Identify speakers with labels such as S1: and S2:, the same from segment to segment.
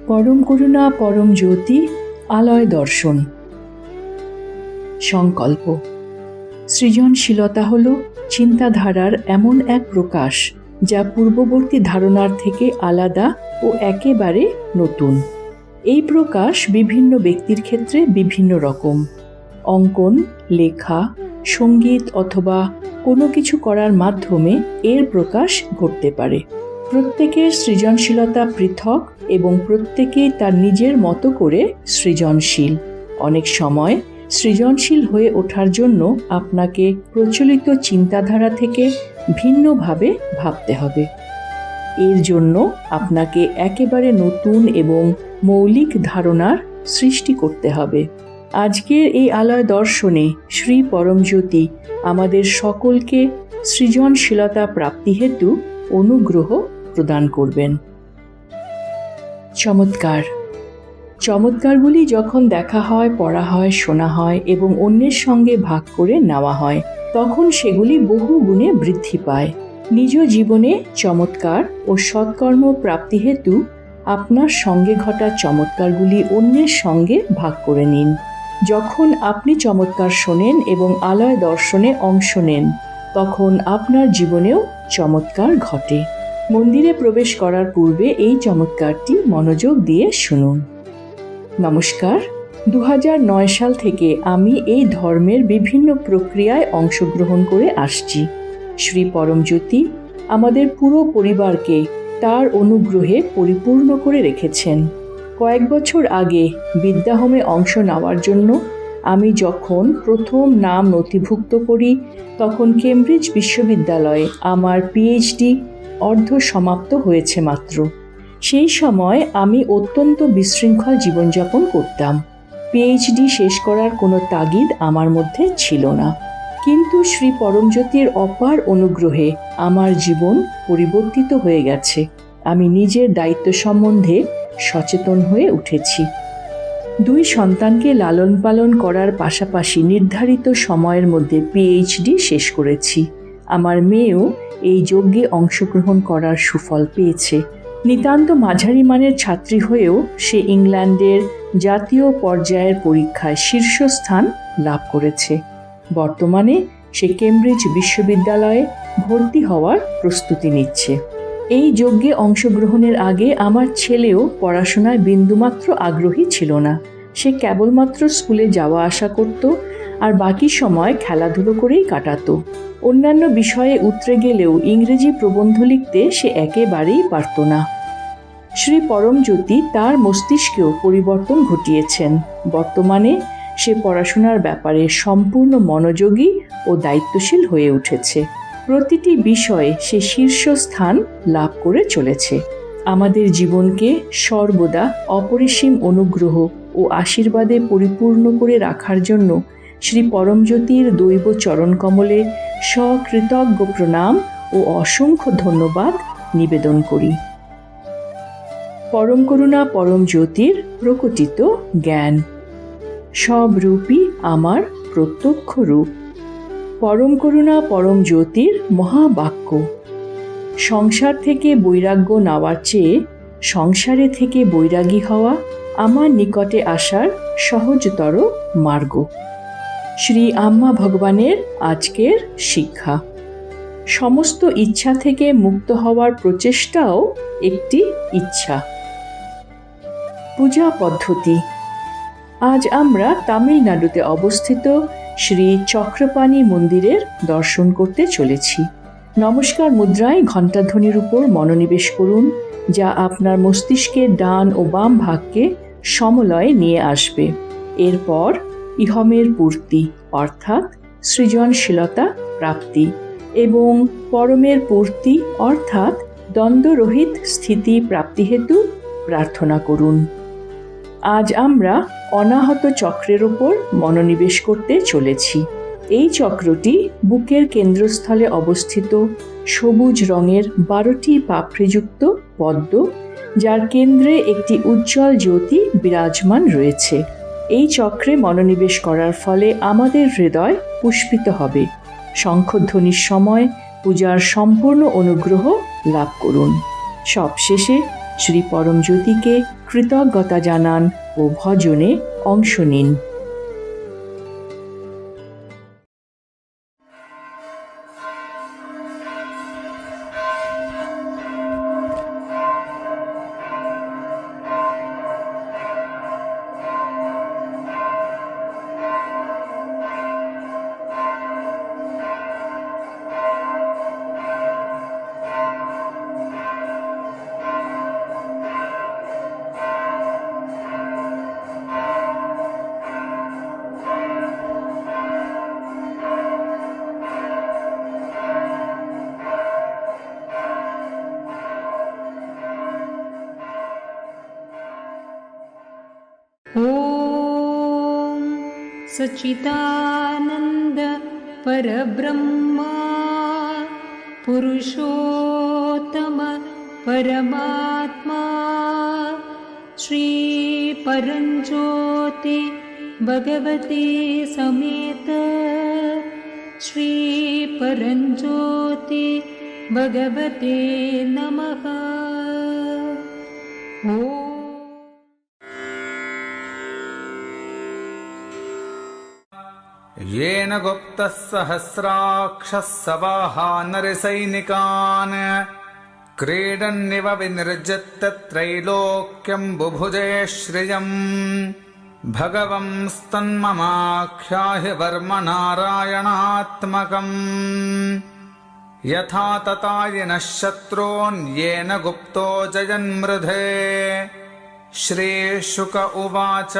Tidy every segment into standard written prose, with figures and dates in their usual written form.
S1: পরম করুণা পরম জ্যোতি আলয় দর্শন। সংকল্প। সৃজনশীলতা হল চিন্তাধারার এমন এক প্রকাশ যা পূর্ববর্তী ধারণার থেকে আলাদা ও একেবারে নতুন। এই প্রকাশ বিভিন্ন ব্যক্তির ক্ষেত্রে বিভিন্ন রকম। অঙ্কন, লেখা, সঙ্গীত অথবা কোনো কিছু করার মাধ্যমে এর প্রকাশ ঘটতে পারে। প্রত্যেকের সৃজনশীলতা পৃথক এবং প্রত্যেকেই তার নিজের মতো করে সৃজনশীল। অনেক সময় সৃজনশীল হয়ে ওঠার জন্য আপনাকে প্রচলিত চিন্তাধারা থেকে ভিন্নভাবে ভাবতে হবে। এর জন্য আপনাকে একেবারে নতুন এবং মৌলিক ধারণার সৃষ্টি করতে হবে। আজকের এই আলয় দর্শনে শ্রী পরমজ্যোতি আমাদের সকলকে সৃজনশীলতা প্রাপ্তি হেতু অনুগ্রহ প্রদান করবেন। চমৎকার। চমৎকারগুলি যখন দেখা হয়, পড়া হয়, শোনা হয় এবং অন্যের সঙ্গে ভাগ করে নেওয়া হয়, তখন সেগুলি বহু গুণে বৃদ্ধি পায়। নিজ জীবনে চমৎকার ও সৎকর্ম প্রাপ্তি হেতু আপনার সঙ্গে ঘটা চমৎকারগুলি অন্যের সঙ্গে ভাগ করে নিন। যখন আপনি চমৎকার শোনেন এবং আলয় দর্শনে অংশ নেন, তখন আপনার জীবনেও চমৎকার ঘটে। মন্দিরে প্রবেশ করার পূর্বে এই চমৎকারটি মনোযোগ দিয়ে শুনুন। নমস্কার। 2009 সাল থেকে আমি এই ধর্মের বিভিন্ন প্রক্রিয়ায় অংশগ্রহণ করে আসছি। শ্রী পরমজ্যোতি আমাদের পুরো পরিবারকে তার অনুগ্রহে পরিপূর্ণ করে রেখেছেন। কয়েক বছর আগে বিদ্যাহোমে অংশ নেওয়ার জন্য আমি যখন প্রথম নাম নথিভুক্ত করি, তখন কেমব্রিজ বিশ্ববিদ্যালয়ে আমার পিএইচডি অর্ধ সমাপ্ত হয়েছে মাত্র। সেই সময় আমি অত্যন্ত বিশৃঙ্খল জীবনযাপন করতাম। পিএইচডি শেষ করার কোনো তাগিদ আমার মধ্যে ছিল না। কিন্তু শ্রী পরমজ্যোতির অপার অনুগ্রহে আমার জীবন পরিবর্তিত হয়ে গেছে। আমি নিজের দায়িত্ব সম্বন্ধে সচেতন হয়ে উঠেছি। 2 সন্তানকে লালন পালন করার পাশাপাশি নির্ধারিত সময়ের মধ্যে পিএইচডি শেষ করেছি। আমার মেয়েও এই যজ্ঞে অংশগ্রহণ করার সুফল পেয়েছে। নিতান্ত মাঝারি মানের ছাত্রী হয়েও সে ইংল্যান্ডের জাতীয় পর্যায়ের পরীক্ষায় শীর্ষস্থান লাভ করেছে। বর্তমানে সে কেমব্রিজ বিশ্ববিদ্যালয়ে ভর্তি হওয়ার প্রস্তুতি নিচ্ছে। এই যজ্ঞে অংশগ্রহণের আগে আমার ছেলেও পড়াশোনায় বিন্দুমাত্র আগ্রহী ছিল না। সে কেবলমাত্র স্কুলে যাওয়া আসা করত আর বাকি সময় খেলাধুলো করেই কাটাতো। অন্যান্য বিষয়ে উতরে গেলেও ইংরেজি প্রবন্ধ লিখতে সে একেবারেই পারত না। শ্রী পরমজ্যোতি তার মস্তিষ্কেও পরিবর্তন ঘটিয়েছেন। বর্তমানে সে পড়াশোনার ব্যাপারে সম্পূর্ণ মনোযোগী ও দায়িত্বশীল হয়ে উঠেছে। প্রতিটি বিষয়ে সে শীর্ষস্থান লাভ করে চলেছে। আমাদের জীবনকে সর্বদা অপরিসীম অনুগ্রহ ও আশীর্বাদে পরিপূর্ণ করে রাখার জন্য শ্রী পরমজ্যোতির দৈব চরণকমলে সকৃতজ্ঞ প্রণাম ও অসংখ্য ধন্যবাদ নিবেদন করি। পরম করুণা পরম জ্যোতির প্রকটিত জ্ঞান। সব রূপই আমার প্রত্যক্ষ রূপ। পরম করুণা পরম জ্যোতির মহাবাক্য। সংসার থেকে বৈরাগ্য নেওয়ার চেয়ে সংসারে থেকে বৈরাগী হওয়া আমার নিকটে আসার সহজতর মার্গ। শ্রী আম্মা ভগবানের আজকের শিক্ষা। সমস্ত ইচ্ছা থেকে মুক্ত হওয়ার প্রচেষ্টাও একটি ইচ্ছা। পূজা পদ্ধতি। আজ আমরা তামিলনাড়ুতে অবস্থিত শ্রী চক্রপাণী মন্দিরের দর্শন করতে চলেছি। নমস্কার মুদ্রায় ঘণ্টাধ্বনির উপর মনোনিবেশ করুন, যা আপনার মস্তিষ্কের ডান ও বাম ভাগকে সমলয়ে নিয়ে আসবে। এরপর ইহমের পূর্তি অর্থাৎ সৃজনশীলতা প্রাপ্তি এবং পরমের পূর্তি অর্থাৎ দ্বন্দ্বরহিত স্থিতি প্রাপ্তি হেতু প্রার্থনা করুন। আজ আমরা অনাহত চক্রের ওপর মনোনিবেশ করতে চলেছি। এই চক্রটি বুকের কেন্দ্রস্থলে অবস্থিত সবুজ রঙের 12টি পাপড়িযুক্ত পদ্ম, যার কেন্দ্রে একটি উজ্জ্বল জ্যোতি বিরাজমান রয়েছে। এই চক্রে মনোনিবেশ করার ফলে আমাদের হৃদয় পুষ্পিত হবে। শঙ্খধ্বনির সময় পূজার সম্পূর্ণ অনুগ্রহ লাভ করুন। সবশেষে শ্রী পরমজ্যোতিকে কৃতজ্ঞতা জানান ও ভজনে অংশ নিন।
S2: ॐ सच्चिदानन्द परब्रह्मा पुरुषोत्तम परमात्मा श्री परञ्ज्योति भगवते समेत श्री परञ्ज्योति भगवते नमः। ॐ
S3: येन गुप्तः सहस्राक्षः सवाहा नरसैनिकान् क्रीडन्निव विनिर्जित्य त्रैलोक्यम् बुभुजे श्रियम् भगवंस्तन्ममाख्याहि वर्म नारायणात्मकम् यथा ततायिनः शत्रून् येन गुप्तो जयन्मृधे। श्रीशुक उवाच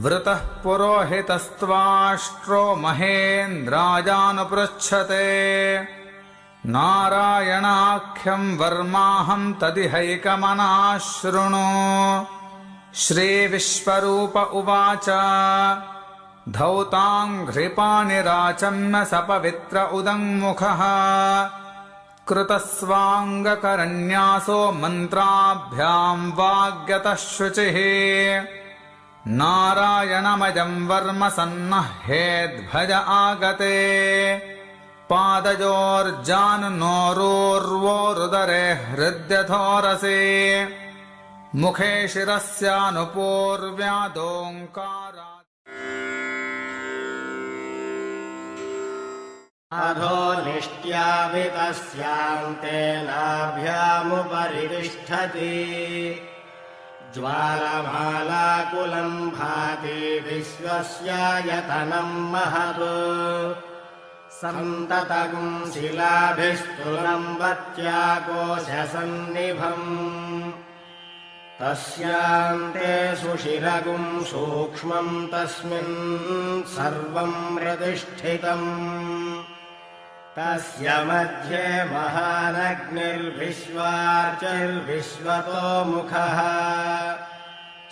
S3: वृतः पुरोहितस्त्वाष्ट्रो महेन्द्रायानुपृच्छते नारायणाख्यम् वर्माहं तदिहैकमनाः शृणु। श्रीविश्वरूप उवाच धौताङ्घ्रिपाणिराचम्य स पवित्र उदङ्मुखः कृतस्वाङ्गकरन्यासो मन्त्राभ्याम् वाग्यतः शुचिः नारायणमयम् वर्म सन्नह्येद्भज आगते पादयोर्जानुनोरूर्वोरुदरे हृद्यथोरसे मुखे शिरस्यानुपूर्व्यादोङ्कारात्
S4: अधो निष्ट्यावितस्यान्ते नाभ्यामुपरि तिष्ठति ज्वालमालाकुलम् भाति विश्वस्यायतनम् महत् सन्ततगुं शिलाभिस्तुलम् वत्याकोशसन्निभम् तस्यान्ते सुशिरगुम् सूक्ष्मम् तस्मिन् सर्वम् प्रतिष्ठितम् तस्य मध्ये महानग्निर्विश्वार्चिर्विश्वतो मुखः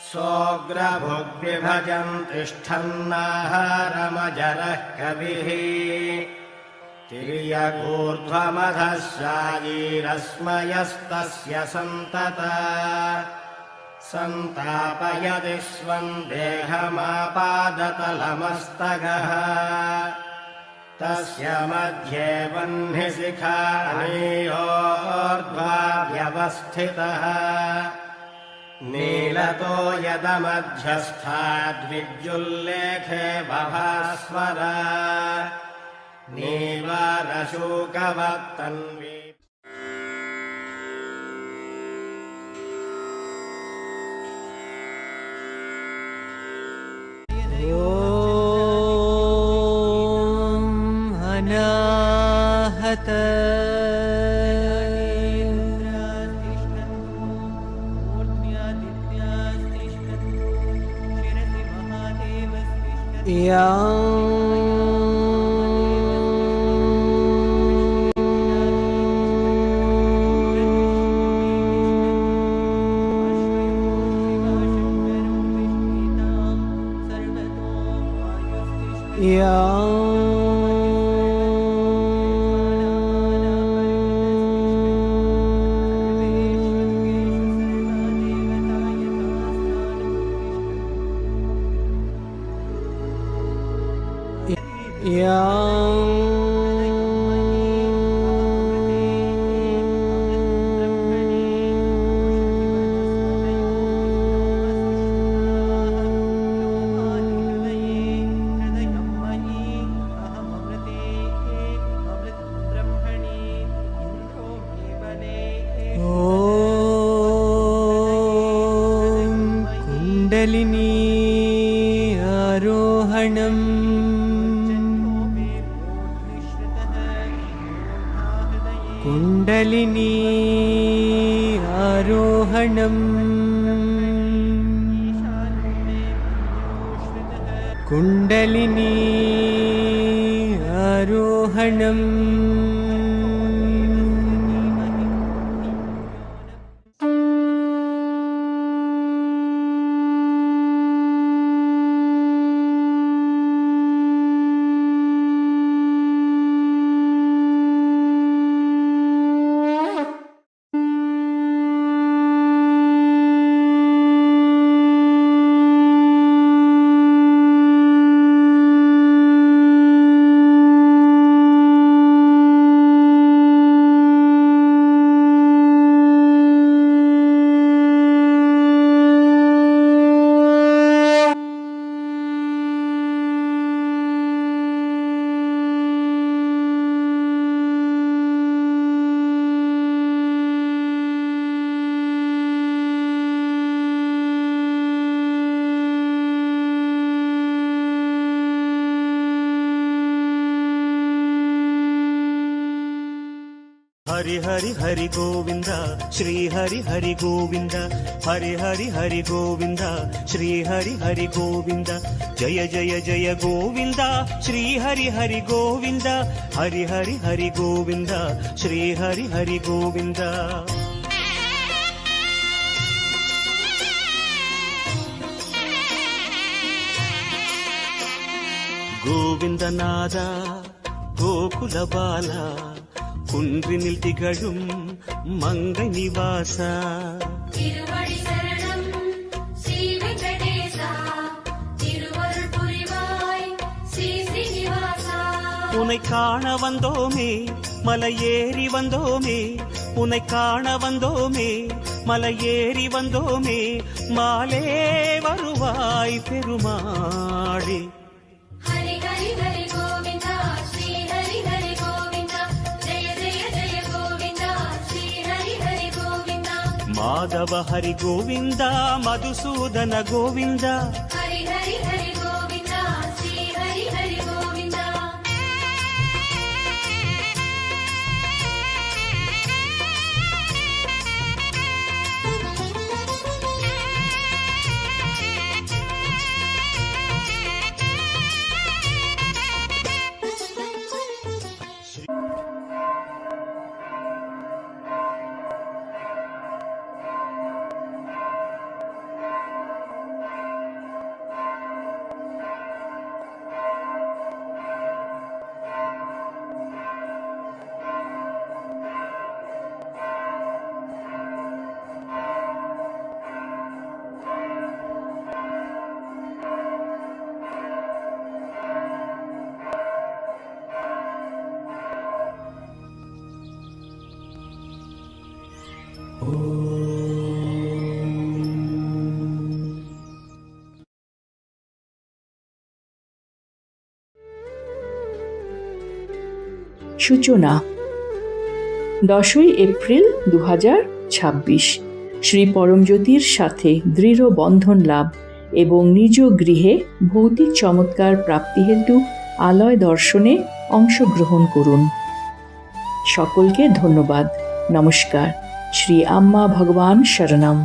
S4: सोऽग्रभुग्विभजन् तिष्ठन्नाहारमजरः कविः तिर्यगूर्ध्वमधः शायीरस्मयस्तस्य सन्तता सन्तापयति स्वम् देहमापादतलमस्तगः तस्य मध्ये वह्निशिखानीयोर्ध्वा व्यवस्थितः नीलतो यदमध्यस्थाद्विद्युल्लेखे बभास्वरा नीवारशूकवत्तन्वी
S5: अनाहत कुण्डलिनी आरोहणम् कुण्डलिनी आरोहणम् कुण्डलिनी आरोहणम्
S6: हरि हरि हरि गोविंद श्री हरि हरि गोविंद हरि हरि हरि गोविंद श्री हरि हरि गोविंद जय जय जय गोविंद श्री हरि हरि गोविंद हरि हरि हरि गोविंद श्री हरि हरि गोविंद गोविंदनाद गोकुल बाला குன்றினில் திகழும் மங்கை நிவாசா
S7: திருவடி சரணம் ஸ்ரீ வெங்கடேசா திருவருள் புரிவாய் ஸ்ரீ ஸ்ரீனிவாசா
S6: உன்னை காண வந்தோமே மலையேறி வந்தோமே உன்னை காண வந்தோமே மலையேறி வந்தோமே மாலே வருவாய் பெருமாளே
S7: ஹரி ஹரி ஹரி கோவிந்தா ஸ்ரீ ஹரி ஹரி கோவிந்தா ஜெய ஜெய ஜெய கோவிந்தா ஸ்ரீ ஹரி ஹரி கோவிந்தா
S6: மாதவ ஹரி கோவிந்தா மதுசூதன கோவிந்தா
S7: ஹரி ஹரி ஹரி கோவிந்தா ஸ்ரீ ஹரி ஹரி கோவிந்தா
S1: সূচনা 10ই এপ্রিল 2026 শ্রী পরমজ্যোতির সাথে দৃঢ় বন্ধন লাভ এবং নিজ গৃহে ভৌতিক চমৎকার প্রাপ্তি হেতু আলয় দর্শনে অংশগ্রহণ করুন। সকলকে ধন্যবাদ। নমস্কার। শ্রী আম্মা ভগবান শরণম।